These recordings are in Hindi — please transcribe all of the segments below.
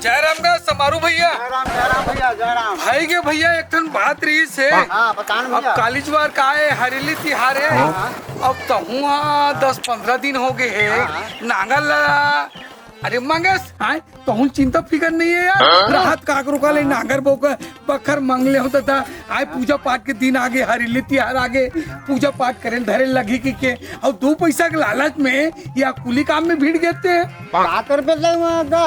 जयराम का समारू भैया। जयराम भैया जयराम भाई के भैया एक ठन बात रही से। हाँ बतान अब भैया। कालीज बार का है हरेली तिहार है। अब तो हुआ 10-15 दिन हो गए है नांगल। अरे मंगेश आए तो हूँ चिंता फिकर नहीं है यार। राहत काकरो का ले नांगर बोकर बखर मंगले होता था। आए पूजा पाठ के दिन आगे हरेली तिहार आगे पूजा पाठ करें धरे लगी के और 2 पैसा के लालच में या कुली काम में भीड़ गेते हैं। का कर बेगा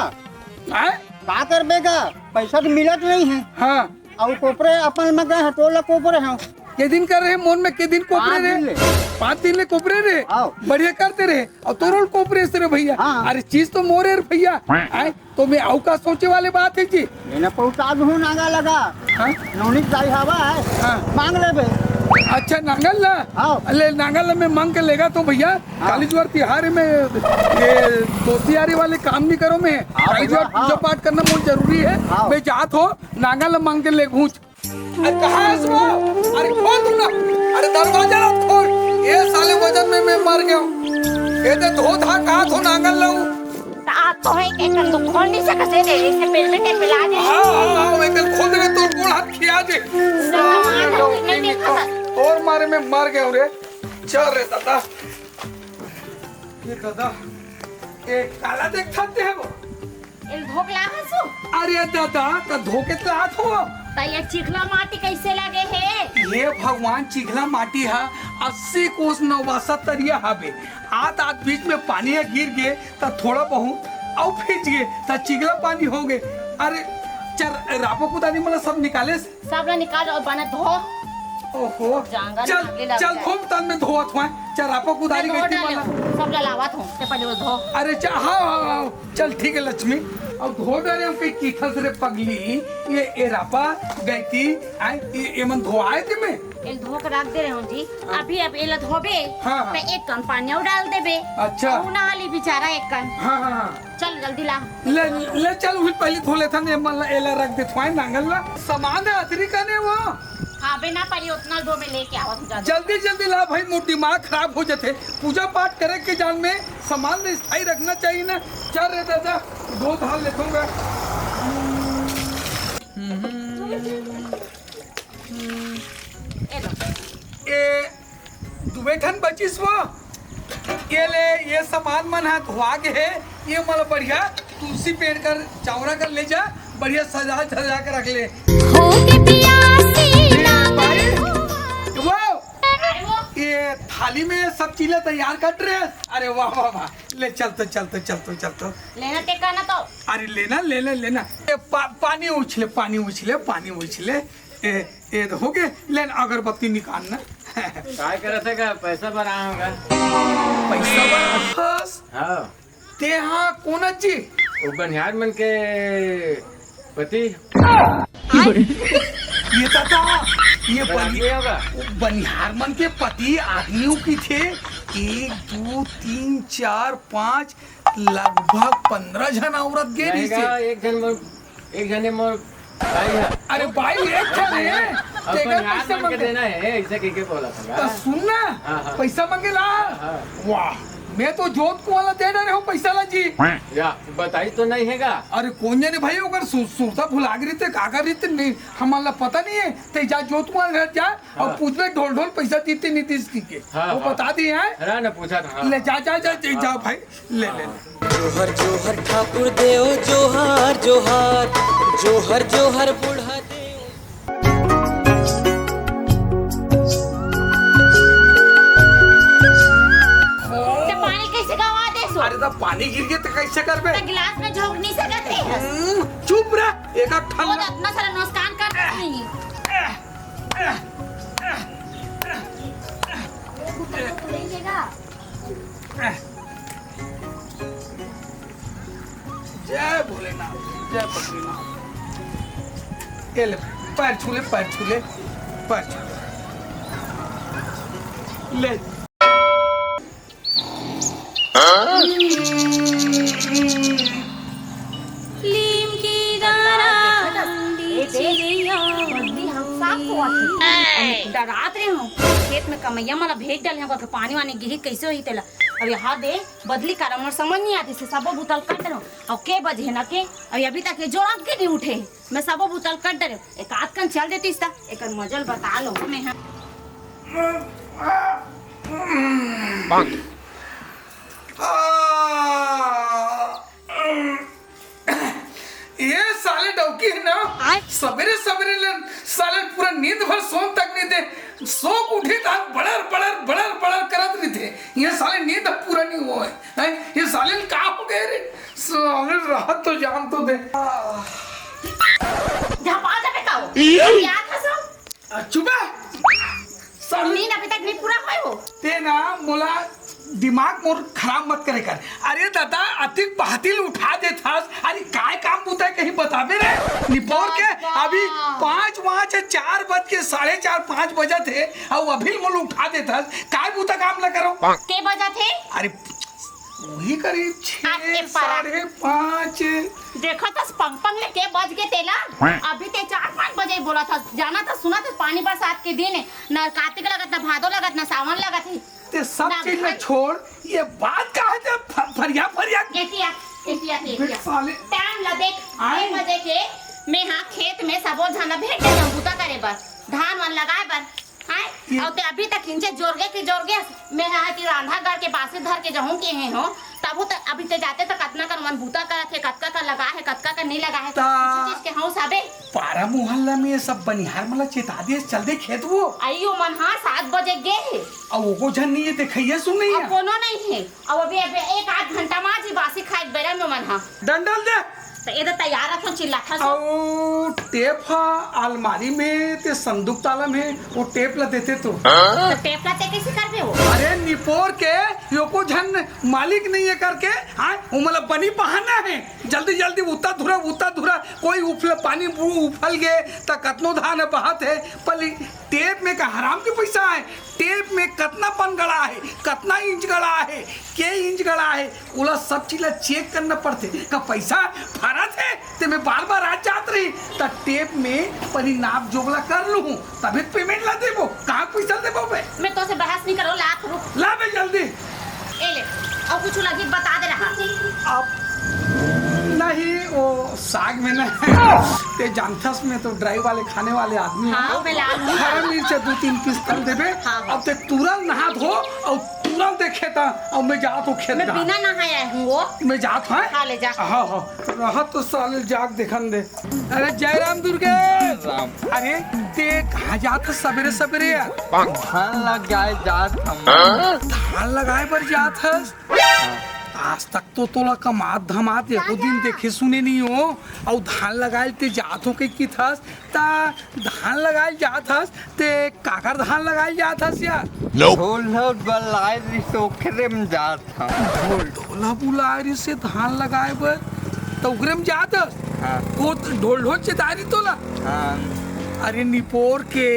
आए का कर बेगा पैसा तो मिलत नहीं है। हाँ और कोपरे अपन में गए हटोला कोपरे हैं के दिन कर रहे मोन में के दिन कोपरे 5 दिन ले। रहे 5 दिन ले कोपरे रहे आओ। बढ़िया करते रहे और तोरोल कोपरे से रे भैया। हाँ। अरे चीज तो मोरे रे भैया। आए तो मैं आऊ का सोचे वाले बात है जी। मैंने पहुंचा दूँ नागा लगा हाँ नौनी जाई हवा है हाँ मांग ले बे। अच्छा नांगल ला आओ। अरे नांगल में मांग के लेगा तो भैया कालीज्वार तिहार में ये दोस्ती यारी वाले काम नहीं करो। मैं कालीज्वार हाँ। पूजा पाठ करना बहुत जरूरी है। हाँ। मैं जात हो नांगल मांग के ले घूंच। अरे कहाँ है इसको? अरे खोल तुम ना। अरे दरवाजा ना खोल। ये साले वजन में मैं मर गया हूँ। ये तो धो था कहाँ थो नांगल लाऊं। आप तो है के कर तो खोल नहीं सकते थे इससे पेड़ में टेप ला दे। हाँ मैं कल खोल देगा तो गोड़ हाथ खिया दे। नहीं देखा और मारे में मर गया हूँ रे। चल रे दादा। ये दादा ये काला देख सकते हैं वो। इल धोकला हंसू अरे दादा का धोके तो हाथ हो। तो ये चिखला माटी कैसे लगे है? ये भगवान चिखला माटी है 80 कोस 89 तरिया हवे। हाथ बीच में पानी है गिर गए तो थोड़ा बहुत और फिर गए तो चिखला पानी हो गए। अरे चल रापो कुदानी मतलब सब निकाले। सब ला निकाल और बना धो। ओहो जांगा चल नागले लग चल जाए। खूब तन में धोत हुआ। चल रापो कुदारी धो गई डालो मतलब। सब ला लावत हूं ते पहले वो धो। अरे हाँ चल ठीक है लक्ष्मी। अब धो डाले हम कहीं कीथल से पगली ये रापा गई थी। ये मन धोआए थे मैं। इल धो के रख दे रहे हूं जी। अभी अब इला धोबे हाँ। तो एक कन पानी और डाल देबे। अच्छा। और ना हाली बेचारा एक कन। हाँ चल जल्दी ला। ले चल वही पहले धो लेता ने मन एला रख दे थोड़ा नांगल ला सामान है अतरी करने वो। हाँ बे ना पड़ी उतना धो में लेके आवत जा। जल्दी जल्दी ला भाई मोर दिमाग खराब हो जाते। पूजा पाठ करे के जान में सामान ने स्थायी रखना चाहिए ना। चल रे दादा दो धाल लेतूंगा। ए लो ये दुबेठन बचिस वो। ये ले ये सामान मन है धोआ के है। ये मतलब बढ़िया तुलसी पेड़ कर चावरा कर ले जा बढ़िया सजा सजा कर रख ले। भाई वो अरे वो ये थाली में सब चीजें तैयार कर रहे हैं। अरे वाह वाह वाह ले चलते। लेना टेका ना तो। अरे लेना ये पानी उछले ये हो गए लेना अगरबत्ती निकालना। काय करत है का पैसा बना होगा। पैसा बस हाँ ते हाँ कौन जी वो बनिहार मन के पति ये दादा ये बराबरी होगा। बनिहार मन के पति आदमियों की थे 1 2 3 4 5 लगभग 15 जन औरत गे रही रहेगा से। एक जने मोर भाई है। अरे भाई एक जन है अब तेरा बनिहार पैसा मन के मांगे देना है ऐसे के बोला तो था। सुनना हाँ। पैसा मांगेला। हाँ। वाह मैं तो जोत को वाला दे रहे हो पैसा ला जी। या बताई तो नहीं हैगा। अरे कौन जाने भाई अगर सुरता भुला गई थे काका रीते नहीं हमारा पता नहीं है। ते जा जोत को घर जा और हाँ। पूछ में ढोल पैसा दीते नीतीश के हाँ, वो हाँ। बता दिए हैं। है ना पूछा था। ले जा भाई ले। जोहर जोहर ठाकुर देव जोहार जोहार जोहर जोहर बूढ़ा देव। ते पानी कैसे गवा दे सो? अरे तो पानी गिर गए तो कैसे कर बे। तो गिलास में झोंक नहीं सकते हैं। चुप रह एक वो ठल्ला। तो इतना सारा नुकसान कर नहीं। जय भोलेनाथ जय बद्रीनाथ। ये ले पैर छूले ले। लीम की डरात रहे हूँ खेत में कमैया मला भेज डाले पानी वानी गिरी कैसे होई तेला अब यहाँ दे बदली कर हमर समझ नहीं आती से सबो बोतल कट रहो और के बजे न के और अभी तक ये जोड़ा के नहीं उठे मैं सबो बोतल कट रहे एक आध कन चल देती सा एक मजल बता लो मैं ये साले डौकी है ना सवेरे सवेरे साले पूरा नींद भर सोन तक नहीं दे सोक उठे था बड़र बड़र बड़र बड़र करत नहीं थे ये साले नींद पूरा नहीं हुआ है ये साले का हो गए रे साले राहत तो जान तो दे झपा झपे का याद है सब चुप है साले नींद अभी तक नहीं पूरा हुआ हो ते ना मोला दिमाग मोर खराब मत करे कर अरे दादा अतिक बहातिल उठा दे था अरे काय काम बुता है कहीं बताबे रे निपोर के अभी 4 बज के 4:30 5 बजे थे और अभी मोल उठा दे था काय बुता काम न करो के बजा थे अरे वही करीब 5:30 देखो तो पंग ले के बज के तेला अभी ते 4-5 बजे बोला था जाना था सुना था पानी बरसात के दिन न कार्तिक लगत न भादो लगत न सावन लगत है ते सब चीज में छोड़ ये बात का है फरिया एतिया साले टाइम ला देख 6 बजे के मैं हां खेत में सबो झना भेट दे बूता करे बर धान वन लगाए बर हाय और ते अभी तक इंचे जोरगे मैं हां की रांधा गड़ के बासे धर के जहूं के हैं हो तब तो अभी ते जाते तो कतना कर मन बूता करत है कतका का लगा है कतका का नहीं लगा है चीज के हूं साबे पारा मोहल्ला में ये सब बनिहार मला चेता दिए चल दे खेत वो आइयो मन हां 7 बजे गए अब वो जन नहीं है देखिए सुन नहीं है अब कोनो नहीं है अब अभी एक आध घंटा में जी बासी खाए बेरा में मन हां डंडल दे तो ये तो तैयार रखो चिल्ला था और टेप हा अलमारी में ते संदूक ताला में वो टेप ला देते तो टेप ला ते कैसे करबे हो अरे निपोर के योको झन मालिक नहीं है करके हाँ वो मतलब बनी बहाना है जल्दी जल्दी उता धुरा कोई उफल पानी उफल गए तो कतनो धान बहात है पली टेप में का हराम के पैसा है टेप में कतना पन गड़ा है कतना इंच गड़ा है के इंच गड़ा है उला सब चीज चेक करना पड़ते का पैसा फरत है ते मैं बार आ जात रही तो टेप में पनी नाप जोगला कर लूँ तभी पेमेंट ला देबो कहाँ पैसा देबो मैं तो से बहस नहीं करो लाख रुक ला बे जल्दी ए ले और कुछ लगी बता दे रहा अब नहीं वो साग में ना ते जानथस में तो ड्राइव वाले खाने वाले आदमी हाँ, मैं ला लूँ। हरा मिर्च 2-3 पीस तल देबे हाँ। अब ते तुरंत नहा धो और तुरंत देखे था और मैं जात हो खेत मैं बिना नहाया हूँ वो मैं जात है हाँ ले जा हाँ रहा तो साले जाग देखन दे अरे जय राम दुर्गे राम अरे ते कहाँ जात सवेरे सवेरे धान लग जाए जात हम धान लगाए पर जात है आज तक तो तोला कमात धमात एको दिन देखे सुने नहीं हो और धान लगाए ते जात हो के थस ता धान लगाए जात हस ते काकर धान लगाए जात हस या ढोल बलाए रिसोखरे में जात हम ढोला बुलारी से धान लगाए बर तो उगरे में जात हस को ढोल चेतारी तोला अरे निपोर के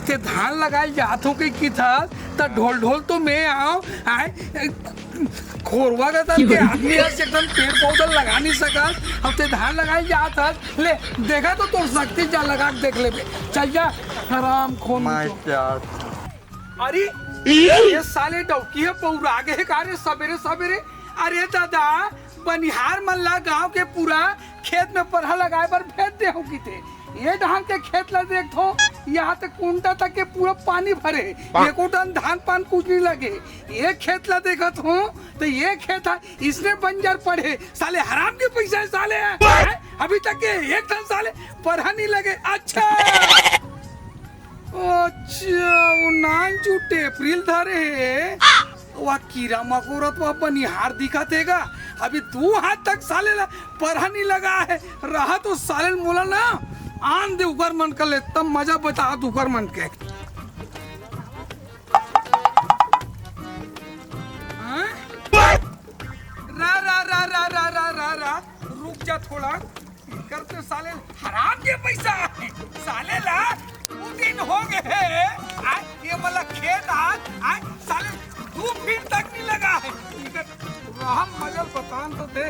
ते धान लगाए जात हो के थस ता ढोल तो मैं आओ आए खोरवा का तन के आदमी से एकदम पेड़ पौधा लगा नहीं सका अब ते धान लगाई जात हस ले देखा तो तोड़ सकती जा लगा के देख ले चल जा हराम खोन अरे ये साले डौकी है पौरा गए कारे सवेरे अरे दादा बनिहार मल्ला गांव के पूरा खेत में परहा लगाए पर भेज दे हो की थे ये धान के खेत ला देखो यहाँ तक कुंटा तक के पूरा पानी भरे एको टन धान पान कुछ नहीं लगे ये खेत ला देखत हो तो ये खेत है इसने बंजर पड़े साले हराम के पैसा है साले है? अभी तक के एक टन साले परहा नहीं लगे अच्छा वो 9 अप्रैल धरे है वह कीड़ा मकोरत वह बनिहार दिखा देगा अभी 2 हाथ तक साले परहा नहीं लगा है रहा तो साले मोला ना आन दे उकर मन कर ले तब मजा बता उकर मन के रा रुक जा थोड़ा करते साले हराम के पैसा है साले ला 2 दिन हो गए ये मतलब खेत आज साले 2 फीट तक नहीं लगा है हम मजा बतान तो दे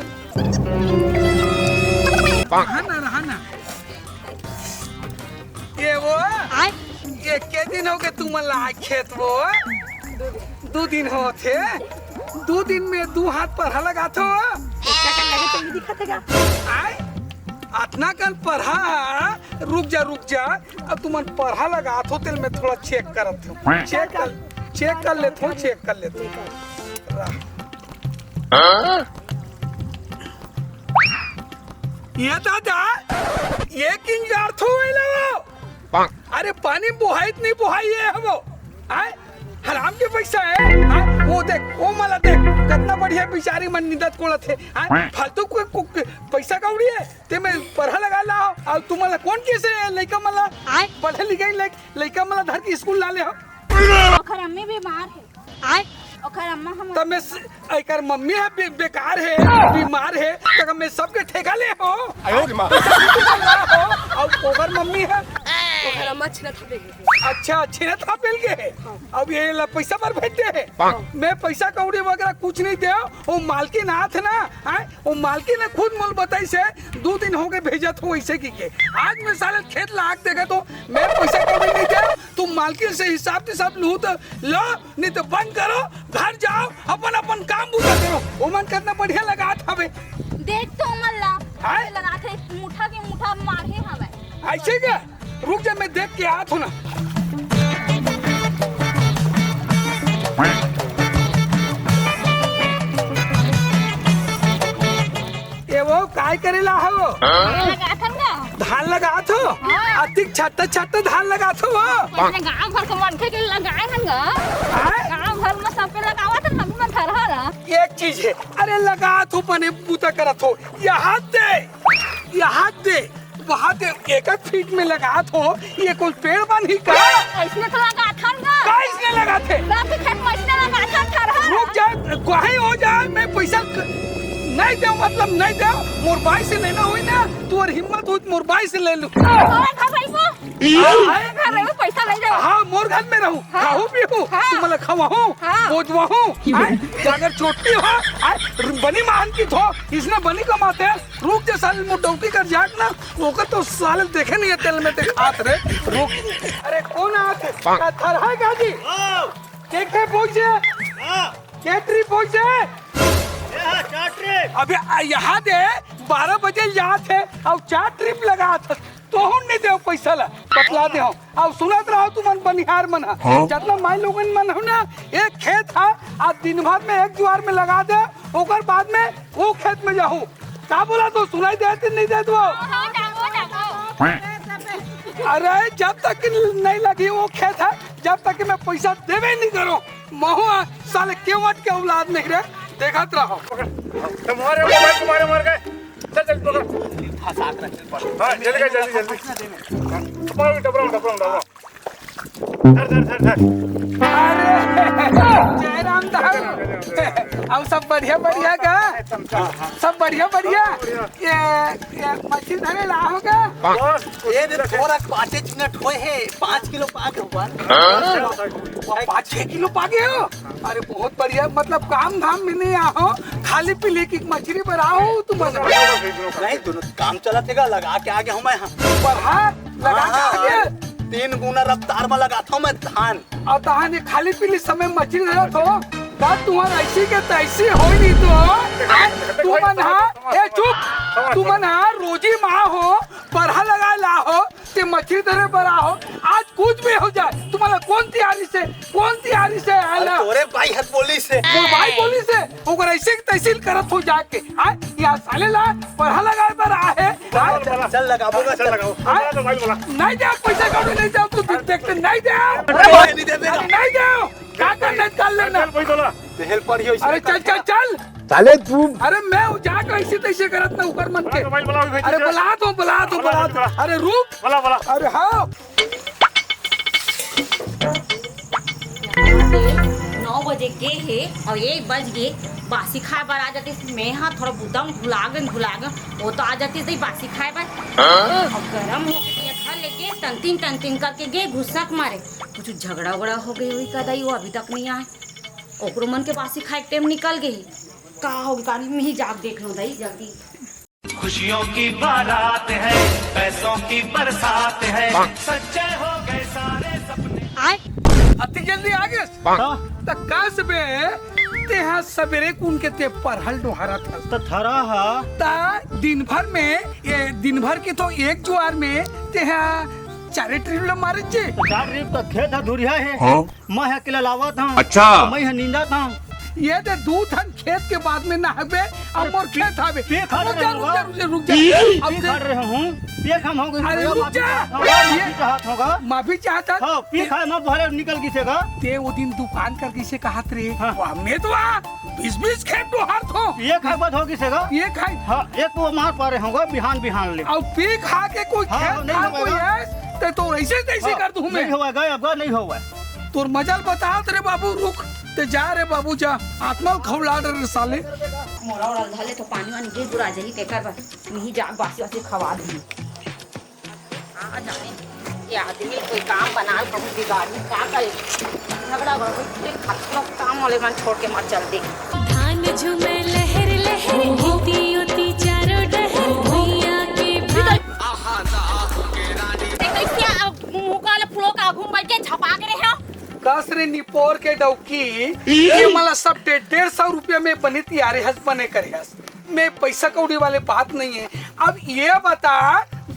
रहा ना ये के दिन हो गए तुम ला खेत वो 2 दिन हो थे 2 दिन में 2 हाथ पर लगा थो आए अतना कल पढ़ा रुक जा अब तुम पढ़ा लगा थो तेल में थोड़ा चेक करत हो चेक कर लेते हो ये दादा ये किंग अर्थ हो अरे पानी बुहाइत नहीं बुहाई है वो आए हराम के पैसा है वो देख वो मला देख कितना बढ़िया बेचारी मन निदत कोड़त है फालतू को पैसा कौड़ी है ते में पढ़ा लगा लाओ और तुम्हारा कौन कैसे लड़का मला पढ़े लिखे लड़का मला धर के स्कूल ला ले हो ओकर अम्मी बीमार है ओकर अम्मा हम तब मैं एकर मम्मी है बेकार है बीमार है तब मैं सबके ठेका ले हो और ओकर मम्मी है ओकर अम्मा छिनत है अच्छा छिनत था पेल के अब ये पैसा पर भेजते हैं मैं पैसा कौड़ी वगैरह कुछ नहीं दे वो मालकिन आथ ना वो मालकिन ने खुद मोल बताई से 2 दिन हो गए भेजा था वैसे की के आज मैं साले खेत लाग देगा तो मैं पैसा कौड़ी नहीं दे तुम मालकिन से हिसाब लू तो लो नहीं तो बंद करो घर जाओ अपन काम पूरा करो वो मन कितना बढ़िया लगा था बे देख तो मल्ला लगा थे मुठा के मुठा मारे हवे ऐसे क्या रुक जा मैं देख के आत हूँ ना ये वो काय करेला है वो धान लगा थो अतिक छत्ता धान लगा थो वो गांव भर के मन के लगाए हन गा गांव भर में सब पे लगावत हम मन थरहरा एक चीज है अरे लगा थो पने बूता करत हो यहाँ दे वहाँ दे 1 फीट में लगा थो ये कोई पेड़ बनी का इसने तो लगा था ना इसने लगा थे बाकी खेत में इसने लगा था थरहरा रुक जा कहीं हो जाए मैं पैसा नहीं दे मतलब नहीं दे मोर भाई से लेना हुई ना तू और हिम्मत हुई मोर भाई से ले लूं पैसा नहीं दे हाँ मोर घर में रहूं खाऊं पीऊं तू मला खवाऊं बोझवाऊं अगर चोटी हो बनी मान की थो इसने बनी कमाते रुक जा साल मोटौकी कर जाग ना ओकर तो साल देखे नहीं है तेल में ते खात रे रुक अरे कौन आते थर है गाजी के पहुंचे के ट्रिप पहुंचे अभी यहाँ दे 12 बजे यहाँ थे और 4 ट्रिप लगा था तो हम नहीं दे पैसा ला बतला दे अब सुनत रहो तू मन बनिहार मन जितना माई लोगन मन हो ना एक खेत है आज दिन भर में 1 जुआर में लगा दे ओकर बाद में वो खेत में जाहू क्या बोला तो सुनाई देते नहीं दे दो अरे जब तक नहीं लगी वो खेत है जब तक मैं पैसा देवे नहीं करो महुआ साले केवट के औलाद नहीं रहे देखत रहो तुम्हारे मार गए चल पकड़ हां जल्दी डबरा धर अरे जय राम दाऊ अब सब बढ़िया का सब बढ़िया ये मछली धरे ला होगा ये थोड़ा 5 मिनट हुए है 5 किलो पाके हुआ 5-6 किलो पागे हो अरे बहुत बढ़िया मतलब काम धाम में नहीं आओ खाली पीले की मछली पर आओ तुम नहीं दोनों काम चला थे लगा के आगे हूँ मैं लगा के आगे 3 गुना रफ्तार में लगाता हूँ मैं धान और धान खाली पीली समय मछली धरा तो तुम्हारा ऐसी के तैसी हो नहीं तो चुप तुमन रोजी माँ हो पढ़ा लगा ला हो ते मछली धरे पर हो आज कुछ भी हो जाए तुम्हारा कौन तैयारी से आला तोरे भाई हथ बोली से ओकर ऐसे तहसील करत हो जाके यहाँ साले ला पढ़ा लगा पर आहे चल लगाओ नहीं दे पैसा कौड़ी नहीं दे तू देखते नहीं दे क्या करना कर लेना अरे चल साले तू अरे मैं जाकर ऐसे तैसे करत ना ऊपर मन के अरे बुला दो अरे रुक अरे हाँ 9 बजे गए है और 1 बज गए बासी खाए बार आ जाती मैं हाँ थोड़ा बुदम भुला गए वो तो आ जाती सही बासी खाए बार और गरम हो गई घर लेके टंटिंग करके गए घुसक मारे कुछ झगड़ा हो गई हुई कदाई वो अभी तक नहीं आए ओकरो मन के बासी खाए टाइम निकल गई का होगी कहानी में ही जाग देख लो दाई जल्दी खुशियों की बारात है पैसों की बरसात है सच्चे हो गए सारे सपने अति जल्दी आ गए तक काश बे ते हाँ सवेरे कून के ते परहल डोहरा था तो थरा हा ता दिन भर के तो एक जुआर में ते हाँ 4 ट्रिप मारे जे। तो 4 ट्रिप तो खेत धुरिया है मैं अकेला लावत हूँ। अच्छा। मैं नींदा था ये दे दूध हन खेत के बाद में नहाबे और मोर खेत आवे। पे खा रुक जा रुक जा रुक जा रुक जा अब पे खा रहे हूँ पे खाम हो गई। अरे रुक जा। ये चाहत होगा माफी चाहता हाँ पे खाए मैं भले निकल किसेगा ते वो दिन दुकान कर किसे कहत रे हाँ। हमने तो 20 खेत डोहर थो ये खाए बाद हो किसेगा ये खाई हाँ एक वो मार पा रहे होगा बिहान ले और पी खा के कोई हाँ, खेत नहीं खा होगा। कोई है तो ऐसे तैसे कर दूं मैं। नहीं होगा अब नहीं होगा तोर मजाल बता रे बाबू रुक ते जा रे बाबू जा आत्मा खवला रे साले। मोरा और धले तो पानी वानी गिर दुरा जही तेकर बस नहीं जा बासी वासी खवा दी। आ जाने ये आदमी कोई काम बनाल कहूं बिगाड़ी का करे झगड़ा बड़ एक खतरा काम वाले मन छोड़ के मत चल दे। धान झूमे लहर लहर होती होती चारों डहर भैया के भाई कैसे मुंह काले फुलो का घूम बैठ के झपा के रहे हो। कसरे निपोर के डौकी ये मला सब 150 रुपया में बनी तैयारी हंस बने करे हंस में पैसा कौड़ी वाले बात नहीं है। अब ये बता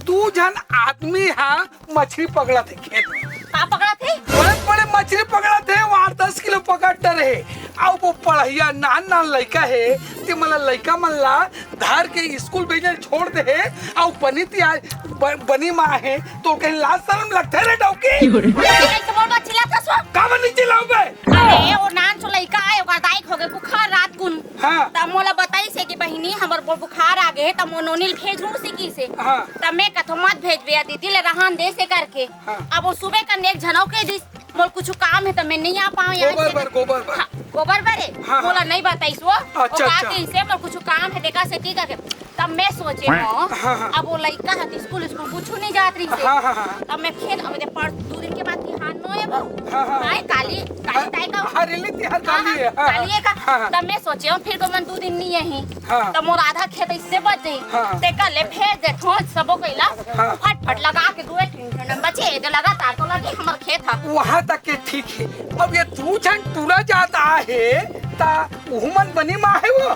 2 जन आदमी हाँ मछली पकड़ा थे खेत में का पकड़ा थे बड़े बड़े मछली पकड़ा थे वो 8-10 किलो पकड़ते रहे। अब वो पढ़िया नान लड़का है ते मला लड़का मन ला धार के स्कूल भेजे छोड़ दे है और बनी तैयार बनी माँ है तो कहीं लाज शर्म लगते रे डौकी कैसे मोर बच्ची ला कसवा का बनी चिल्लाओ बे। अरे वो नान सो लइका आए ओकर दाई हो गए बुखार रात कुन हाँ। तब मोला बताई से कि बहिनी हमर बुखार आ गए तब मोनोनिल भेज हूं सिकी से हाँ। तब मैं कथो मत भेज बिया दीदी ले रहन दे से करके हाँ। अब वो सुबह का नेक जनौ के दिस मोल कुछ काम है तो मैं नहीं आ पाऊं यहाँ गोबर बर हाँ, गोबर बरे हाँ, मोला हाँ। नहीं बताइस वो अच्छा, अच्छा। इसे मोल कुछ काम है देखा से ठीक है तब मैं सोचे हाँ, हाँ। अब वो लइका है स्कूल कुछ नहीं जात रही से हाँ, हाँ, हाँ। तब मैं खेल अब पर 2 दिन के बाद की हां नो है वो हाँ, हाँ। हां काली ताई का हाँ रेली तिहार काली है। हाँ, कालिए का हाँ, तब मैं सोचे हूं फिर तो मन 2 दिन नहीं यही हाँ। तब मोर आधा खेत इससे बच गई हाँ। ते कर ले भेज दे ठोस सबो कइला हाँ। फट लगा के 2 ठन बचे जो लगातार तो लगी हमर खेत था वहाँ तक के ठीक है। अब ये 2 जन तुरा जाता है ता उमन बनी माँ है वो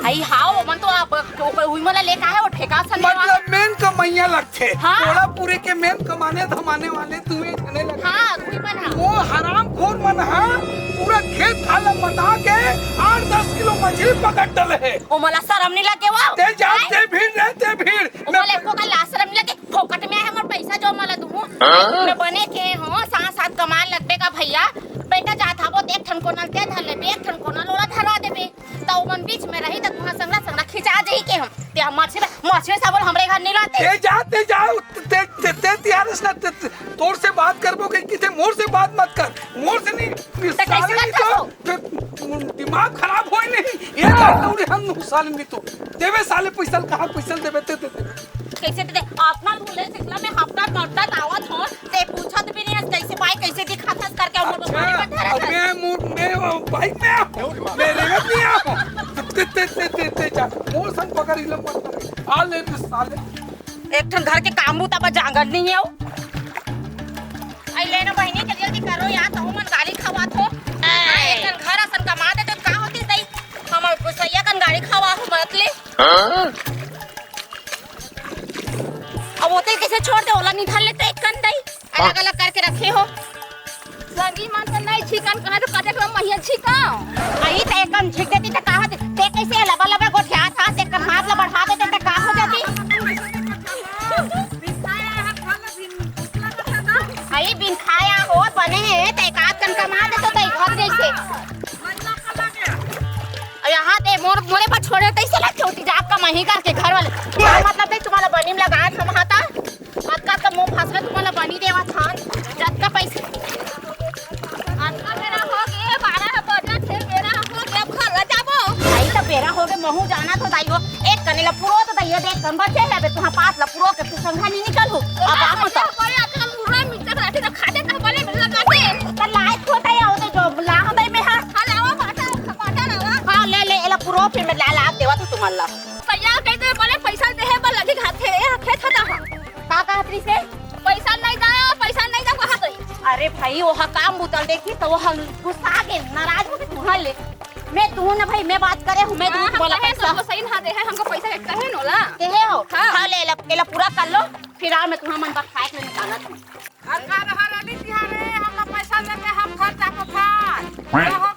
आई हाओ मन तो आप हुई मला लेका है वो ठेका सन मतलब मेन कमैया लगते हाँ। थोड़ा पूरे के मेन कमाने धमाने वाले तुम्हें जने लगे हां हुई मन वो हराम खोर मन है पूरा खेत खाला मता के 8-10 किलो मछली पकड़ डले है। ओ मला शर्म नहीं लगे वो ते जाते भीड़ रहते भीड़ ओ मला को का ला शर्म नहीं लगे फोकट में है हमर पैसा जो मला दूं मैं बने के हो साथ कमाल लगबे का भैया बेटा जात हबो एक ठन को नल दे धर ले एक ठन को नल ओला धरा देबे त ओमन बीच में रही त तुहा संगला खिंचा जही के हम ते मछली साबल हमरे घर नहीं लाते ते जाओ ते तिहारस ना तोर से बात करबो के किते मोर से बात मत कर मोर से नहीं ते कैसे साले बात तो दिमाग खराब होई नहीं ये बात उड़े हम साल में तो देवे साले पैसा कहां पैसा देवे ते कैसे दे अपना भूले सिखला में हफ्ता करता आवत हो ते पूछत भी नहीं कैसे भाई कैसे दिखा था करके हमर पानी में धरा अब मैं बाइक में आ मेरे में नहीं आ ते जा मोर संग पकड़ इलम मत आ ले साले एक ठन घर के काम बुता पर जांगर नहीं है आई लेना बहिनी के जल्दी करो या तो मन गाली खवात हो एक ठन घर असन कमा दे तो का होती सही हमर गुसैया कन गाड़ी खवा हो मत ले अब होते कैसे छोड़ दे ओला निकाल लेते एक कन दई अलग अलग करके रखे हो संगी मन से नहीं छिकन कना तो कटे को महिया छिकाओ आई ते कन छिक देती त का होती ते कैसे लबा लबा गोठिया था ते कन हाथ ला बढ़ा देते त का हो जाती आई बिन खाया हो बने हैं ते काट कन कमा दे तो घर जैसे यहाँ ते मोरे पर छोड़े तैसे लगे होती जा आपका मही करके घर वाले क्या मतलब है तुम्हारा बनी में लगा हम हाता अक्का का मुंह फंस में तुम्हारा बनी देवा थान जत का पैसे अक्का मेरा हो गए 12 बजे थे मेरा हो गया घर जाबो आई तो बेरा हो गए महू जाना तो दाइयो एक कनेला पुरो तो दाइयो देख कन बचे है बे तुहा पास ला पुरो के तू संघा नहीं निकल हो अब आ मत करे अकल मुरा मिर्च राठी तो खाते का बले मिल लगा दे त लाइक होता है ओ जो ला होता है में हां लावा पाटा लावा हां ले एला पुरो फिर में ला देवा तो तुम्हारा सैया कहते बोले पैसा दे है बल लगी खाते खेत खाता का कहतरी से पैसा नहीं दा कहा गई अरे भाई वो काम बुतल देखी तो वो हम गुस्सा के नाराज हो के तुहा ले मैं तू ना भाई मैं बात करे हूँ मैं तू बोला पैसा हमको सही ना दे है हमको पैसा कितना है नोला कहे हो हाँ ले ला पूरा कर लो फिर आओ मैं तुम्हारा मन पर खाए के निकाला था अरे का रहा रे तिहारे हमका पैसा देते हम खर्चा को खा